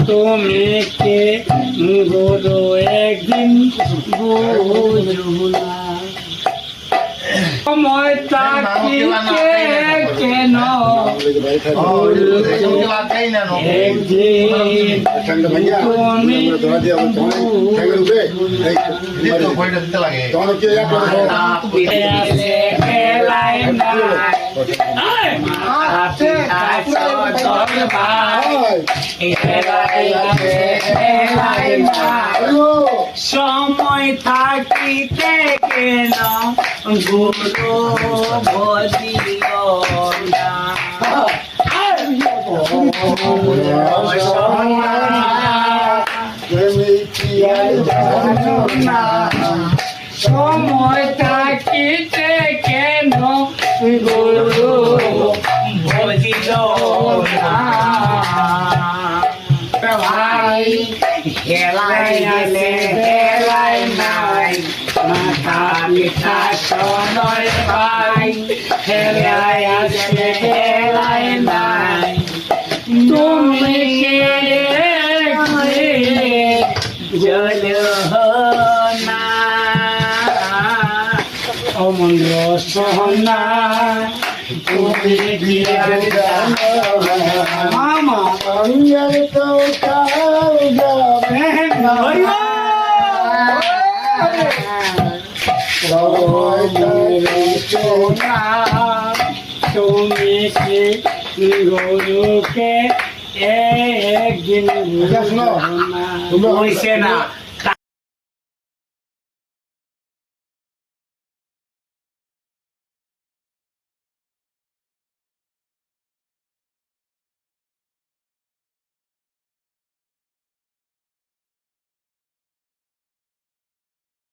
তুমি কে গুরু একদিন বুঝবো না সময় তাকিতে কেন একদিন তুমি খেলাই সময় থাকিতে কেন গুরু বদিও না সময় থাকিতে কেন গুরু বদিল না ভাই খেলাই গেলে খেলাই নাই মাথা পিঠা সময় ভাই খেলাই আসলে খেলাই নাই তুমি জল না অমূল্য সোনা তুমি মামা অঞ্জল তো তুমি কি গরুকে একদিন না